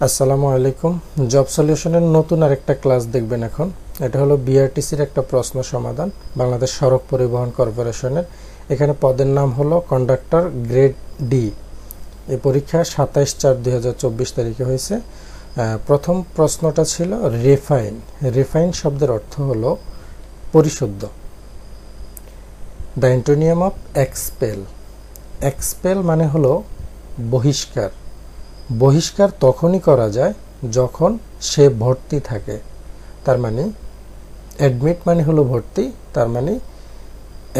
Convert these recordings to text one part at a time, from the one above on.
আসসালামু আলাইকুম। জব সলিউশনের নতুন আরেকটা ক্লাস দেখবেন এখন। এটা হলো বিআরটিসির একটা প্রশ্ন সমাধান, বাংলাদেশ সড়ক পরিবহন কর্পোরেশনের। এখানে পদের নাম হলো কন্ডাক্টর গ্রেড ডি। এই পরীক্ষা 27/4/2024 তারিখে হয়েছে। প্রথম প্রশ্নটা ছিল রিফাইন। রিফাইন শব্দের অর্থ হলো পরিশুদ্ধ। The antonym of expel. Expel মানে হলো বহিষ্কার। বহিষ্কার তখনই করা যায় যখন সে ভর্তি থাকে। তার মানে অ্যাডমিট মানে হলো ভর্তি, তার মানে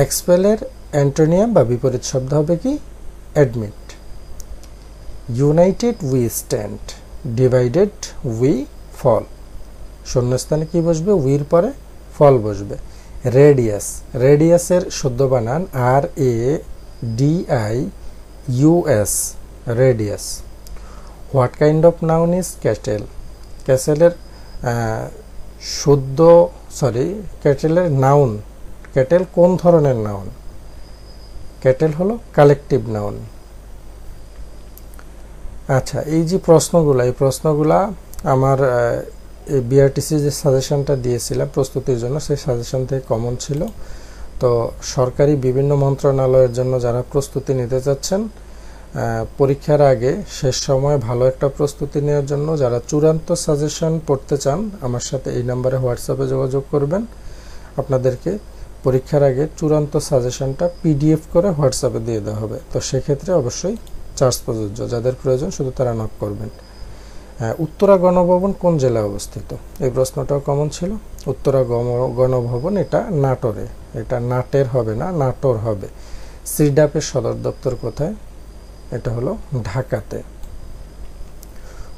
এক্সপেলের অ্যান্টোনিয়াম বা বিপরীত শব্দ হবে কি? Admit. United we stand, divided we fall. শূন্যস্থানে কি বসবে? উইর পরে ফল বসবে। রেডিয়াস। রেডিয়াসের শুদ্ধ বানান RADIUS, radius. What kind of noun is cattle? ক্যাটেলের নাউন। ক্যাটেল কোন ধরনের নাউন? ক্যাটেল হলো কালেকটিভ নাউন। আচ্ছা, এই যে প্রশ্নগুলা আমার এই বিআরটিসি যে সাজেশনটা দিয়েছিলাম প্রস্তুতির জন্য, সেই সাজেশন থেকে কমন ছিল। তো সরকারি বিভিন্ন মন্ত্রণালয়ের জন্য যারা প্রস্তুতি নিতে চাচ্ছেন, পরীক্ষার আগে শেষ সময় ভালো একটা প্রস্তুতি নেওয়ার জন্য যারা চূড়ান্ত সাজেশন পড়তে চান, আমার সাথে এই নাম্বারে হোয়াটসঅ্যাপে যোগাযোগ করবেন। আপনাদেরকে পরীক্ষার আগে চূড়ান্ত সাজেশনটা PDF করে হোয়াটসঅ্যাপে দিয়ে দেওয়া হবে। তো সেক্ষেত্রে অবশ্যই চার্জ প্রযোজ্য, যাদের প্রয়োজন শুধু তারা নক করবেন। উত্তরা গণভবন কোন জেলায় অবস্থিত? এই প্রশ্নটাও কমন ছিল। উত্তরা গণভবন এটা নাটোরে। এটা নাটের হবে না, নাটোর হবে। সিডাপের সদর দপ্তর কোথায়? এটা হলো ঢাকাতে।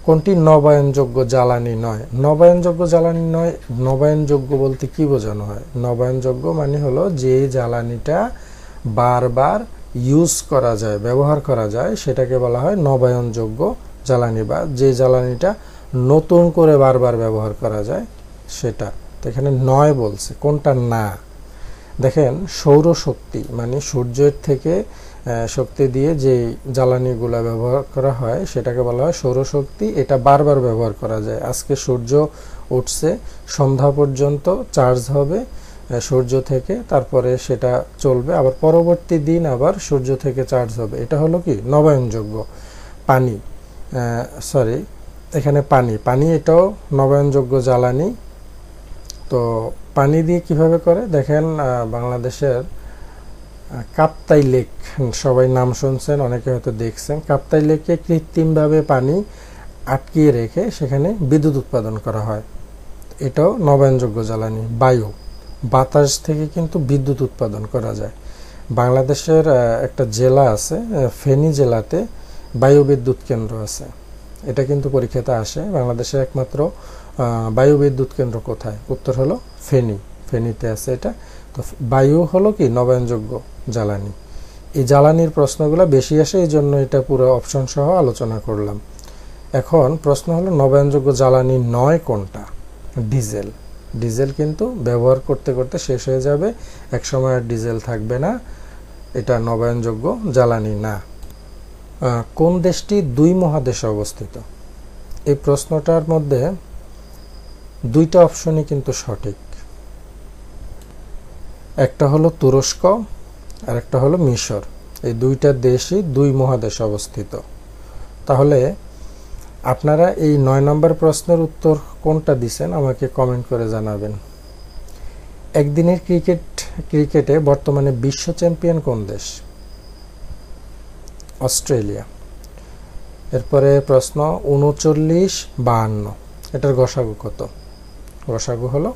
কোনটি নবায়নযোগ্য জ্বালানি নয়? নবায়নযোগ্য জ্বালানি নয়, নবায়নযোগ্য বলতে কি বোঝানো হয়? নবায়নযোগ্য মানে হলো যে জ্বালানিটা বারবার ইউজ করা যায়, ব্যবহার করা যায়, সেটাকে বলা হয় নবায়নযোগ্য জ্বালানি, বা যে জ্বালানিটা নতুন করে বারবার ব্যবহার করা যায় সেটা। তো এখানে নয় বলছে, কোনটা না? দেখেন, সৌরশক্তি মানে সূর্যের থেকে শক্তি দিয়ে যে জ্বালানিগুলো ব্যবহার করা হয় সেটাকে বলা হয় সৌরশক্তি। এটা বারবার ব্যবহার করা যায়। আজকে সূর্য উঠছে, সন্ধ্যা পর্যন্ত চার্জ হবে সূর্য থেকে, তারপরে সেটা চলবে, আবার পরবর্তী দিন আবার সূর্য থেকে চার্জ হবে। এটা হলো কি? নবায়নযোগ্য। পানি, এখানে পানি এটাও নবায়নযোগ্য জ্বালানি। তো পানি দিয়ে কিভাবে করে দেখেন, বাংলাদেশের কাপ্তাই লেক, সবাই নাম শুনছেন, অনেকে হয়তো দেখছেন। কাপ্তাই লেকে কৃত্রিমভাবে পানি আটকিয়ে রেখে সেখানে বিদ্যুৎ উৎপাদন করা হয়। এটাও নবায়নযোগ্য জ্বালানি। বায়ু, বাতাস থেকে কিন্তু বিদ্যুৎ উৎপাদন করা যায়। বাংলাদেশের একটা জেলা আছে, ফেনী জেলাতে বায়ু বিদ্যুৎ কেন্দ্র আছে। এটা কিন্তু পরীক্ষাতে আসে। বাংলাদেশের একমাত্র বায়ু বিদ্যুৎ কেন্দ্র কোথায়? উত্তর হলো ফেনীতে আছে এটা। তো বায়ু হলো কি? নবায়নযোগ্য জ্বালানি। এই জ্বালানির প্রশ্নগুলো বেশি আসে, এই জন্য এটা পুরো অপশন সহ আলোচনা করলাম। এখন প্রশ্ন হলো নবায়নযোগ্য জ্বালানি নয় কোনটা? ডিজেল। ডিজেল কিন্তু ব্যবহার করতে করতে শেষ হয়ে যাবে, একসময় আর ডিজেল থাকবে না। এটা নবায়নযোগ্য জ্বালানি না। কোন দেশটি 2 মহাদেশে অবস্থিত? এই প্রশ্নটার মধ্যে 2টা অপশনই কিন্তু সঠিক। একটা হলো তুরস্ক আর একটা হলো মিশর। এই 2টা দেশই 2 মহাদেশে অবস্থিত। তাহলে আপনারা এই 9 নম্বর প্রশ্নের উত্তর কোনটা দিছেন আমাকে কমেন্ট করে জানাবেন। একদিনের ক্রিকেটে বর্তমানে বিশ্ব চ্যাম্পিয়ন কোন দেশ? অস্ট্রেলিয়া। এরপরে প্রশ্ন 3952, এটার গসাগু কত? গসাগু হলো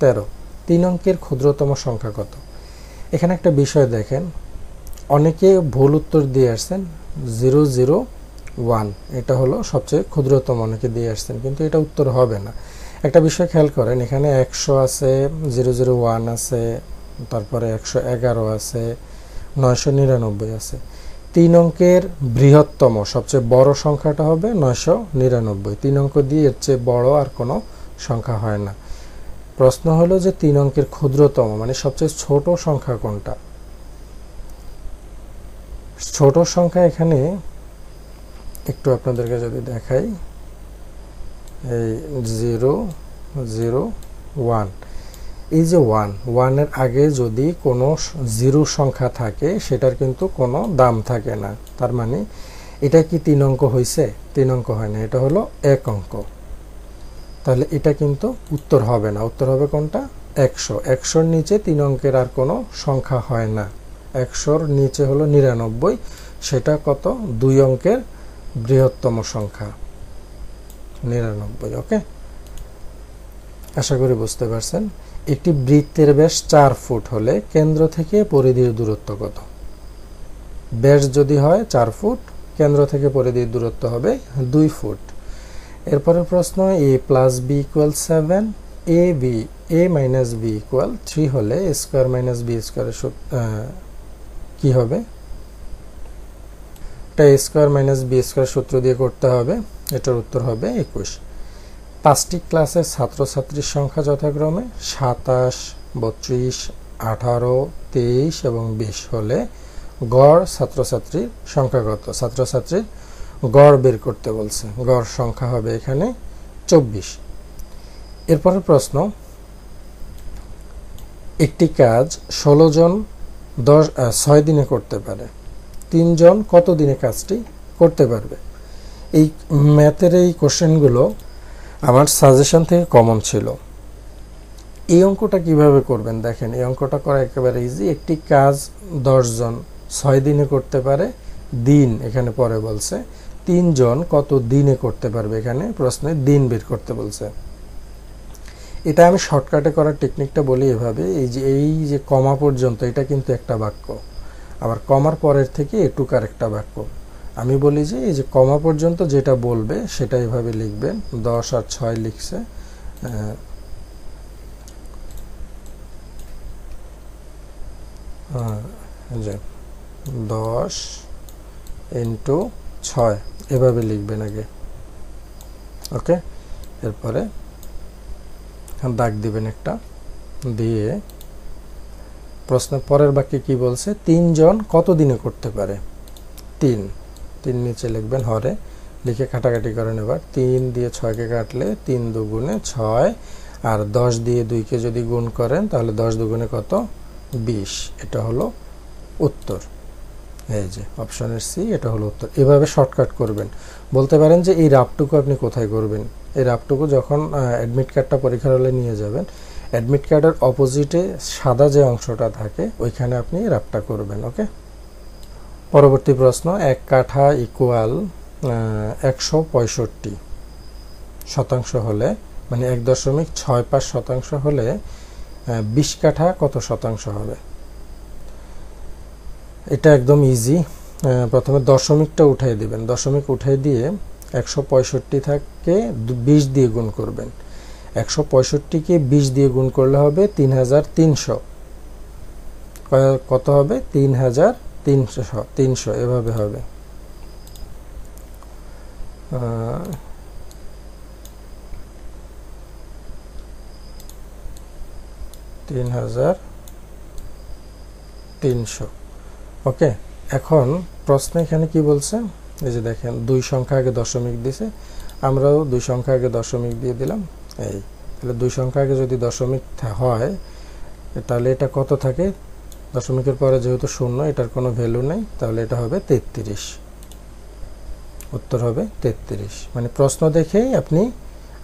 13। 3 অঙ্কের ক্ষুদ্রতম সংখ্যা কত? এখানে একটা বিষয় দেখেন, অনেকে ভুল উত্তর দিয়ে আসছেন। 001 এটা হলো সবচেয়ে ক্ষুদ্রতম, অনেকে দিয়ে আসছেন, কিন্তু এটা উত্তর হবে না। একটা বিষয় খেয়াল করেন, এখানে 100 আছে, 001 আছে, তারপরে 111 আছে, 999 আছে। 3 অঙ্কের বৃহত্তম সবচেয়ে বড় সংখ্যাটা হবে 999। 3 অঙ্ক দিয়ে এর চেয়ে বড় আর কোনো সংখ্যা হয় না। প্রশ্ন হলো যে 3 অঙ্কের ক্ষুদ্রতম মানে সবচেয়ে ছোট সংখ্যা কোনটা? ছোট সংখ্যা এখানে একটু আপনাদেরকে যদি দেখাই, এই 0 0 1, এই যে 1 এর আগে যদি কোনো জিরো সংখ্যা থাকে সেটার কিন্তু কোনো দাম থাকে না। তার মানে এটা কি 3 অঙ্ক হয়েছে? 3 অঙ্ক হয় না, এটা হলো 1 অঙ্ক। তাহলে এটা কিন্তু উত্তর হবে না। উত্তর হবে কোনটা? 100। 100-র নিচে 3 অঙ্কের আর কোনো সংখ্যা হয় না। 100-র নিচে হলো 99, সেটা কত? 2 অঙ্কের বৃহত্তম সংখ্যা 99। ওকে, আশা করি বুঝতে পারছেন। একটি বৃত্তের ব্যাস 4 ফুট হলে কেন্দ্র থেকে পরিধির দূরত্ব কত? ব্যাস যদি হয় 4 ফুট, কেন্দ্র থেকে পরিধির দূরত্ব হবে 2 ফুট। এরপরের প্রশ্ন, a plus B equal 7, a minus B equal 3 হলে a স্কোয়ার মাইনাস বি স্কোয়ারের কি হবে? এটা a square minus B square সূত্র দিয়ে করতে হবে। এটার উত্তর হবে 21। 5টি ক্লাসের ছাত্রছাত্রীর সংখ্যা যথাক্রমে 27, 32, 18, 23 এবং 20 হলে গড় ছাত্রছাত্রীর সংখ্যা কত? ছাত্রছাত্রীর গড় বের করতে বলছে। গড় সংখ্যা হবে এখানে 24। এরপরের প্রশ্ন, একটি কাজ 16 জন 6 দিনে করতে পারে, 3 জন কত দিনে কাজটি করতে পারবে? এই ম্যাথের এই কোশ্চেনগুলো আমার সাজেশন থেকে কমন ছিল। এই অঙ্কটা কিভাবে করবেন দেখেন, এই অঙ্কটা করা একেবারে ইজি। একটি কাজ 10 জন 6 দিনে করতে পারে, দিন এখানে পরে বলছে। 3 জন কত দিনে করতে পারবে? এখানে প্রশ্নে দিন বের করতে বলছে। এটা আমি শর্টকাটে করার টেকনিকটা বলি এভাবে, এই যে কমা পর্যন্ত এটা কিন্তু একটা বাক্য, আবার কমার পরের থেকে এটুক আর একটা বাক্য। আমি বলি যে এই যে কমা পর্যন্ত যেটা বলবে সেটা এভাবে লিখবেন। 10 আর 6 লিখছে, 10 ইন্টু 6 এভাবে লিখবেন আগে। ওকে, এরপরে দাগ দিবেন একটা, দিয়ে প্রশ্নের পরের বাক্যে কি বলছে? 3 জন কত দিনে করতে পারে? 3 নিচে লিখবেন হরে, লিখে কাটাকাটি করেন। এবার 3 দিয়ে 6কে কাটলে 3 দুগুণে 6, আর 10 দিয়ে 2কে যদি গুণ করেন তাহলে 10 দুগুণে কত? 20। এটা হলো উত্তর। এই যে অপশনের সি, এটা হলো উত্তর। এভাবে শর্টকাট করবেন। বলতে পারেন যে এই রাফটুকু আপনি কোথায় করবেন? এই রাফটুকু যখন অ্যাডমিট কার্ডটা পরীক্ষার হলে নিয়ে যাবেন, অ্যাডমিট কার্ডের অপোজিটে সাদা যে অংশটা থাকে ওইখানে আপনি রাফটা করবেন। ওকে, পরবর্তী প্রশ্ন, 1 কাঠা ইকুয়াল 165 শতাংশ হলে, মানে 1.65 শতাংশ হলে 20 কাঠা কত শতাংশ হবে? এটা একদম ইজি। প্রথমে দশমিকটা উঠাই দিবেন, দশমিক উঠাই দিয়ে 165 থেকে 20 দিয়ে গুণ করবেন। 165কে 20 দিয়ে গুণ করলে হবে 3300। কত হবে? 3300 এভাবে হবে। 3300। ওকে, এখন প্রশ্ন এখানে কি বলছে? এই যে দেখেন 2 সংখ্যা আগে দশমিক দিছে, আমরাও 2 সংখ্যা আগে দশমিক দিয়ে দিলাম। এই তাহলে 2 সংখ্যা আগে যদি দশমিক হয় তাহলে এটা কত থাকে? দশমিকের পরে যেহেতু 0, এটার কোনো ভ্যালু নেই, তাহলে এটা হবে 33। উত্তর হবে 33। মানে প্রশ্ন দেখেই আপনি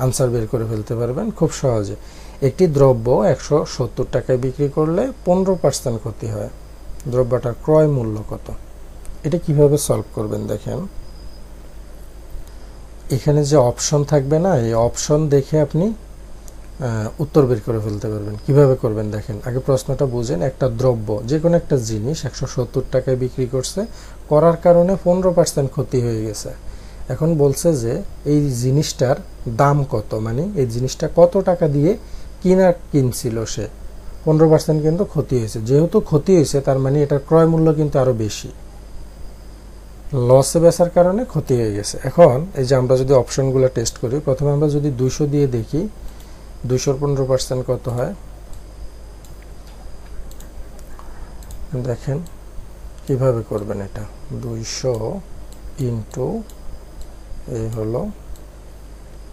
আনসার বের করে ফেলতে পারবেন খুব সহজে। একটি দ্রব্য 170 টাকায় বিক্রি করলে 15% ক্ষতি হয়, দ্রব্যটার ক্রয় মূল্য কত? এটা কিভাবে সলভ করবেন দেখেন, এখানে যে অপশন থাকবে না, এই অপশন দেখে আপনি উত্তর বের করে ফেলতে পারবেন। কিভাবে করবেন দেখেন, আগে প্রশ্নটা বুঝেন। একটা দ্রব্য, যে কোনো একটা জিনিস 170 টাকায় বিক্রি করছে, করার কারণে 15% ক্ষতি হয়ে গেছে। এখন বলছে যে এই জিনিসটার দাম কত, মানে এই জিনিসটা কত টাকা দিয়ে কিনছিল সে, 15% কিন্তু ক্ষতি হয়েছে। যেহেতু ক্ষতি হয়েছে তার মানে এটার ক্রয় মূল্য কিন্তু আরো বেশি, লসে বেচার কারণে ক্ষতি হয়ে গেছে। এখন এই যে আমরা যদি অপশনগুলো টেস্ট করি, প্রথমে আমরা যদি 200 দিয়ে দেখি 200-র 15% কত হয়। দেখেন কিভাবে করবেন এটা, 200 ইন্টু এই হলো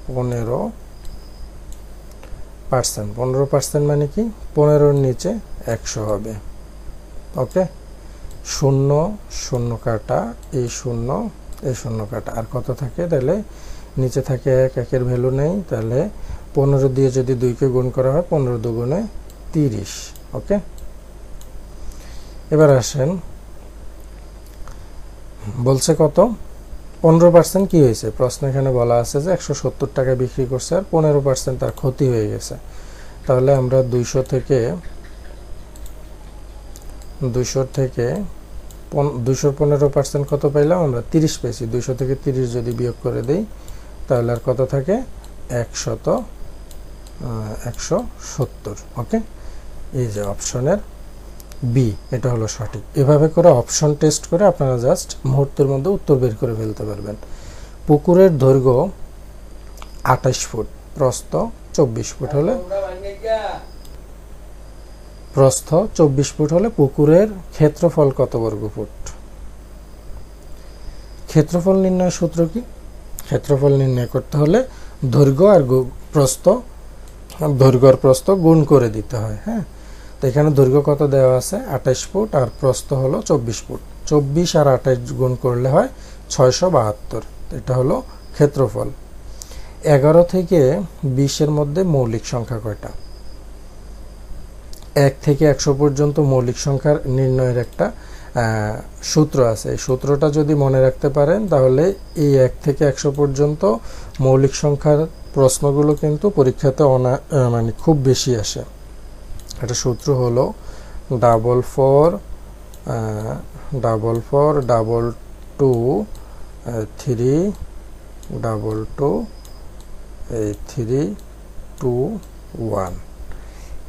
15%। 15% মানে কি 15-র নিচে 100 হবে। ওকে, 0 0 কাটা, এই 0 এই 0 কাটা, আর কত থাকে? তাহলে নিচে থাকে 1, 1-এর ভ্যালু নেই, তাহলে 15 দিয়ে যদি 2-কে গুণ করা হয় 15 দুগুণে 30। ওকে, এবার আসেন, বলছে কত? 15% কি হয়েছে? প্রশ্ন এখানে বলা আছে যে 170 টাকা বিক্রি করছে আর 15% তার ক্ষতি হয়ে গেছে। তাহলে আমরা 200 থেকে 215% কত পাইলাম? আমরা 30 পেয়েছি। 200 থেকে 30 যদি বিয়োগ করে দেই তাহলে আর কত থাকে? 170। ওকে, এই যে অপশনের বি, এটা হলো সঠিক। এভাবে করে অপশন টেস্ট করে আপনারা জাস্ট মুহূর্তের মধ্যে উত্তর বের করে ফেলতে পারবেন। পুকুরের দৈর্ঘ্য 28 ফুট, প্রস্থ 24 ফুট হলে পুকুরের ক্ষেত্রফল কত বর্গ ফুট? ক্ষেত্রফল নির্ণয় সূত্র কি? ক্ষেত্রফল নির্ণয় করতে হলে দৈর্ঘ্য আর প্রস্থ গুণ করে দিতে হয়। হ্যাঁ, তো এখানে দৈর্ঘ্য কত দেওয়া আছে? 28 ফুট, আর প্রস্থ হলো 24 ফুট। 24 আর 28 গুণ করলে হয় 672। এটা হলো ক্ষেত্রফল। 11 থেকে 20-এর মধ্যে মৌলিক সংখ্যা কয়টা? 1 থেকে 100 পর্যন্ত মৌলিক সংখ্যার নির্ণয়ের একটা সূত্র আছে। এই সূত্রটা যদি মনে রাখতে পারেন তাহলে এই 1 থেকে 100 পর্যন্ত মৌলিক সংখ্যার প্রশ্নগুলো কিন্তু পরীক্ষাতে মানে খুব বেশি আসে। এটা সূত্র হলো 4 4 2 3 2 3 2 1।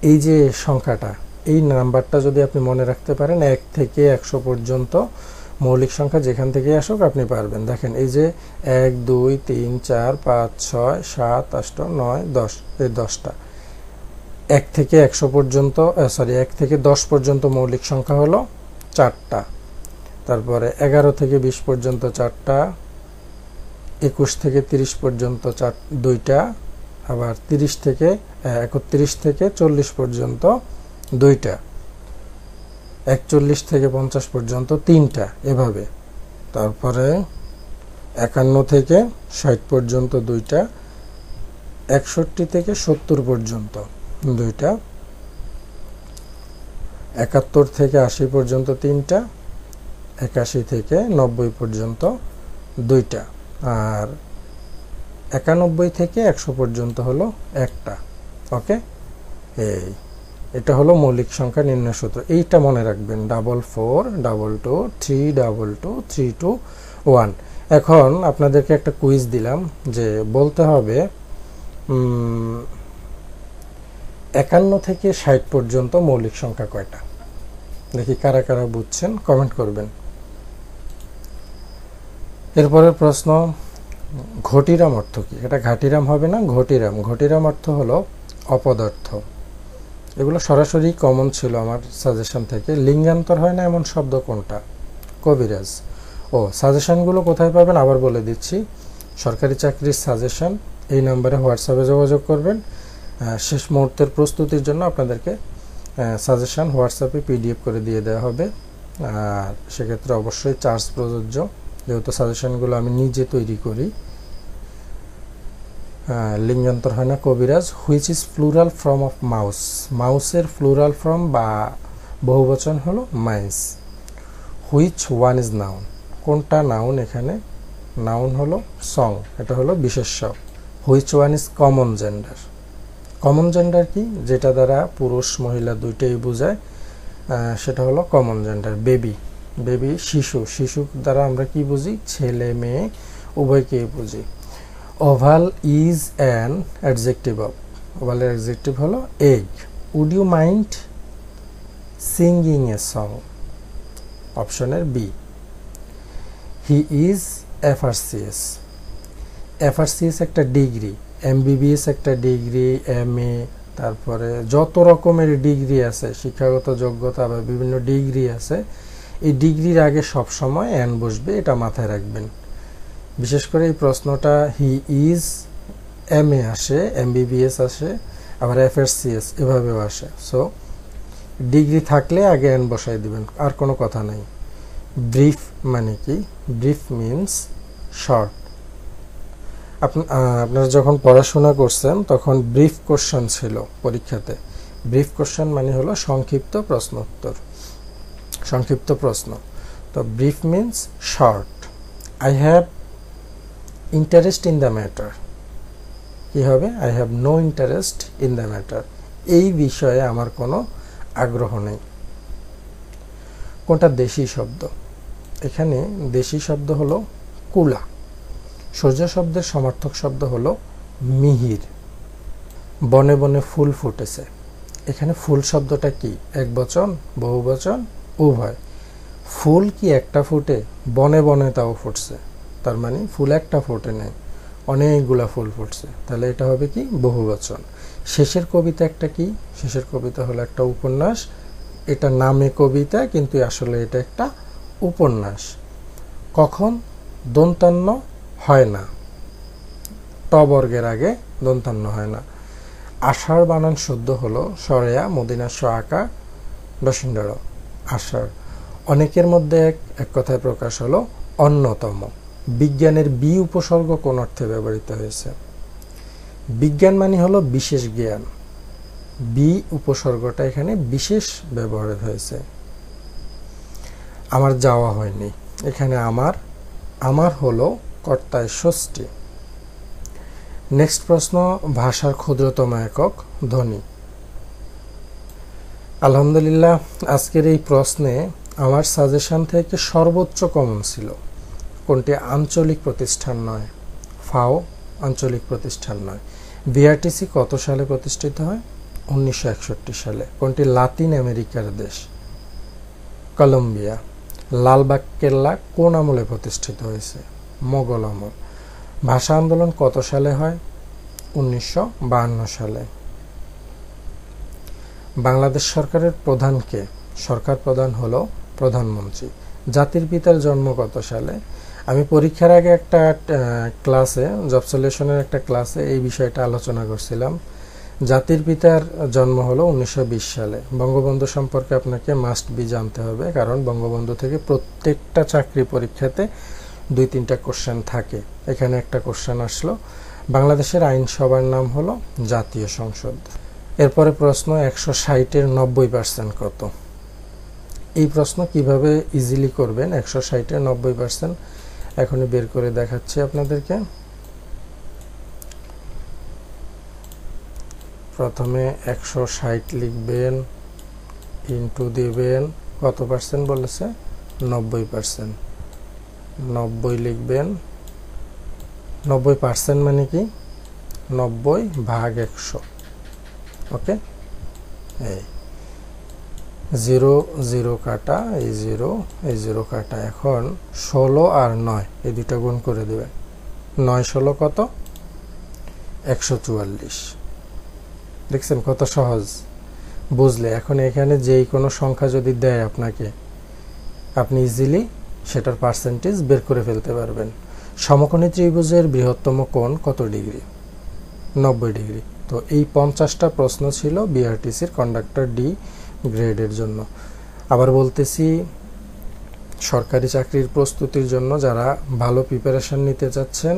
এই যে সংখ্যাটা, এই নাম্বারটা যদি আপনি মনে রাখতে পারেন 1 থেকে 100 পর্যন্ত মৌলিক সংখ্যা যেখান থেকে আসুক আপনি পারবেন। দেখেন এই যে 1 2 3 4 5 6 7 8 9 10, এই 10টা। 1 থেকে 100 পর্যন্ত 1 থেকে 10 পর্যন্ত মৌলিক সংখ্যা হলো 4টা। তারপরে 11 থেকে 20 পর্যন্ত 4টা, 21 থেকে 30 পর্যন্ত 2টা, আবার 31 থেকে 40 পর্যন্ত 2টা, 41 থেকে 50 পর্যন্ত 3টা, এভাবে। তারপরে 51 থেকে 60 পর্যন্ত 2টা, 61 থেকে 70 পর্যন্ত 2টা, 71 থেকে 80 পর্যন্ত 3টা, 81 থেকে 90 পর্যন্ত 2টা, আর 91 থেকে 100 পর্যন্ত হলো 1টা। ওকে, এটা হলো মৌলিক সংখ্যা নির্ণয় সূত্র। এইটা মনে রাখবেন, 4 4 2 3 2 2 3 2 1। এখন আপনাদেরকে একটা কুইজ দিলাম যে বলতে হবে 51 থেকে 60 পর্যন্ত মৌলিক সংখ্যা কয়টা? দেখি কারা কারা বুঝছেন, কমেন্ট করবেন। এরপরের প্রশ্ন, ঘটিরাম অর্থ কি? এটা ঘাটিরাম হবে না, ঘটিরাম। ঘটিরাম অর্থ হলো অপদার্থ। এগুলো সরাসরি কমন ছিল আমার সাজেশন থেকে। লিঙ্গান্তর হয় না এমন শব্দ কোনটা? কবিরাজ। সাজেশনগুলো কোথায় পাবেন আবার বলে দিচ্ছি। সরকারি চাকরির সাজেশন, এই নম্বরে হোয়াটসঅ্যাপে যোগাযোগ করবেন। শেষ মুহূর্তের প্রস্তুতির জন্য আপনাদেরকে সাজেশন হোয়াটসঅ্যাপে পিডিএফ করে দিয়ে দেওয়া হবে। আর সেক্ষেত্রে অবশ্যই চার্জ প্রযোজ্য, যেহেতু সাজেশনগুলো আমি নিজে তৈরি করি। লিঙ্গান্তর হয় না কবিরাজ। Which is plural form of mouse? মাউসের প্লুরাল ফর্ম বা বহুবচন হলো mines. Which one is noun? কোনটা নাউন এখানে? নাউন হলো সং, এটা হলো বিশেষ্য। Which one is common gender? Common gender কি? যেটা দ্বারা পুরুষ মহিলা দুইটাই বোঝায়, সেটা হলো কমন জেন্ডার। বেবি, বেবি শিশু, শিশু দ্বারা আমরা কি বুঝি? ছেলে মেয়ে উভয়কেই বুঝি। Oval is an adjective of? ওভালের অ্যাডজেক্টিভ হলো egg. Would you mind singing a song? অপশনের B. He is FRCS. FRCS একটা ডিগ্রি, এমবিবিএস একটা ডিগ্রি, এমএ, তারপরে যত রকমের ডিগ্রি আছে, শিক্ষাগত যোগ্যতা বা বিভিন্ন ডিগ্রি আছে, এই ডিগ্রির আগে সব সময় এন বসবে, এটা মাথায় রাখবেন। বিশেষ করে এই প্রশ্নটা হি ইজ MA আসে, MBBS আসে, আবার FSCS এভাবেও আসে। সো ডিগ্রি থাকলে আগে এন বসাই দিবেন, আর কোনো কথা নাই। ব্রিফ মানে কি? Brief means short. আপনারা যখন পড়াশোনা করছেন তখন ব্রিফ কোশ্চেন ছিল পরীক্ষাতে। ব্রিফ কোশ্চেন মানে হলো সংক্ষিপ্ত প্রশ্ন উত্তর, সংক্ষিপ্ত প্রশ্ন। তো brief means short. I have interest in the matter, কি হবে? I have no interest in the matter, এই বিষয়ে আমার কোনো আগ্রহ নেই। কোনটা দেশি শব্দ? এখানে দেশি শব্দ হলো কুলা। সূর্য শব্দের সমার্থক শব্দ হলো মিহির। বনে বনে ফুল ফুটেছে, এখানে ফুল শব্দটা কি? একবচন, বহুবচন, উভয়। ফুল কি একটা ফুটে? বনে বনে তাও ফুটছে, তার মানে ফুল একটা ফোটে নেই, অনেকগুলা ফুল ফুটছে, তাহলে এটা হবে কি? বহুবচন। শেষের কবিতা একটা কি? শেষের কবিতা হলো একটা উপন্যাস। এটা নামে কবিতা, কিন্তু আসলে এটা একটা উপন্যাস। কখন? দন্তান্ন হয় না, ট বর্গের আগে দন্তান্ন হয় না। আষাঢ় বানান শুদ্ধ হলো সরেয়া মদিনাস্য আকা দশিন্ডর, আষাঢ়। অনেকের মধ্যে এক কথায় প্রকাশ হলো অন্যতম। বিজ্ঞানের বি উপসর্গ কোন অর্থে ব্যবহৃত হয়েছে? বিজ্ঞান মানে হলো বিশেষ জ্ঞান, বি উপসর্গটা এখানে বিশেষ ব্যবহার হয়েছে। আমার যাওয়া হয়নি, এখানে আমার, আমার হলো কর্তায় ষষ্ঠী। নেক্সট প্রশ্ন, ভাষার ক্ষুদ্রতম একক ধ্বনি। আলহামদুলিল্লাহ, আজকের এই প্রশ্নে আমার সাজেশন থেকে সর্বোচ্চ কমন ছিল। কোনটি আঞ্চলিক প্রতিষ্ঠান নয়? ফাও আঞ্চলিক প্রতিষ্ঠান নয়। বিআরটিসি কত সালে প্রতিষ্ঠিত হয়? 1961 সালে। কোনটি লাতিন আমেরিকার দেশ? কলম্বিয়া। লালবাগ কেল্লা কোন আমলে প্রতিষ্ঠিত হয়েছে? মোগল আমল। ভাষা আন্দোলন কত সালে হয়? 1952 সালে। বাংলাদেশ সরকারের প্রধান কে? সরকার প্রধান হলো প্রধানমন্ত্রী। জাতির পিতার জন্ম কত সালে? আমি পরীক্ষার আগে একটা ক্লাসে, জব সলিউশনের একটা ক্লাসে এই বিষয়টা আলোচনা করছিলাম। জাতির পিতার জন্ম হলো 1920 সালে। বঙ্গবন্ধু সম্পর্কে আপনাকে মাস্ট বি জানতে হবে, কারণ বঙ্গবন্ধু থেকে প্রত্যেকটা চাকরি পরীক্ষাতে 2-3টা কোশ্চেন থাকে। এখানে একটা কোশ্চেন আসলো। বাংলাদেশের আইনসভার নাম হলো জাতীয় সংসদ। এরপরে প্রশ্ন, 160-এর 90% কত? এই প্রশ্ন কিভাবে ইজিলি করবেন 160-এর 90%, এখনই বের করে দেখাচ্ছি আপনাদেরকে। প্রথমে 160 লিখবেন, ইন্টু দিবেন, কত পার্সেন্ট বলেছে? 90%। 90 লিখবেন। 90% মানে কি? 90 ভাগ 100। ওকে, এই 0 0 কাটা, এই 0 এই 0 কাটা। এখন 16 আর 9 এই দুইটা গুণ করে দেবেন। 9 16 কত? 144। দেখছেন কত সহজ? বুঝলে? এখন এখানে যেই কোনো সংখ্যা যদি দেয় আপনাকে, আপনি ইজিলি সেটার পার্সেন্টেজ বের করে ফেলতে পারবেন। সমকোণী ত্রিভুজের বৃহত্তম কোণ কত ডিগ্রি? 90 ডিগ্রি। তো এই 50টা প্রশ্ন ছিল বিআরটিসির কন্ডাক্টর ডি গ্রেডের জন্য। আবার বলতেছি, সরকারি চাকরির প্রস্তুতির জন্য যারা ভালো প্রিপারেশন নিতে চাচ্ছেন,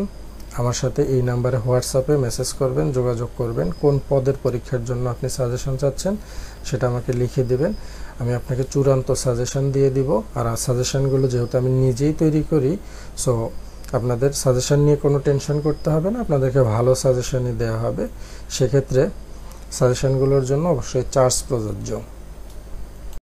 আমার সাথে এই নাম্বারে হোয়াটসঅ্যাপে মেসেজ করবেন, যোগাযোগ করবেন। কোন পদের পরীক্ষার জন্য আপনি সাজেশন চাচ্ছেন সেটা আমাকে লিখে দেবেন, আমি আপনাকে চূড়ান্ত সাজেশন দিয়ে দিব। আর সাজেশনগুলো যেহেতু আমি নিজেই তৈরি করি, সো আপনাদের সাজেশন নিয়ে কোনো টেনশন করতে হবে না, আপনাদেরকে ভালো সাজেশনই দেওয়া হবে। সেক্ষেত্রে সাজেশনগুলোর জন্য অবশ্যই চার্জ প্রযোজ্য।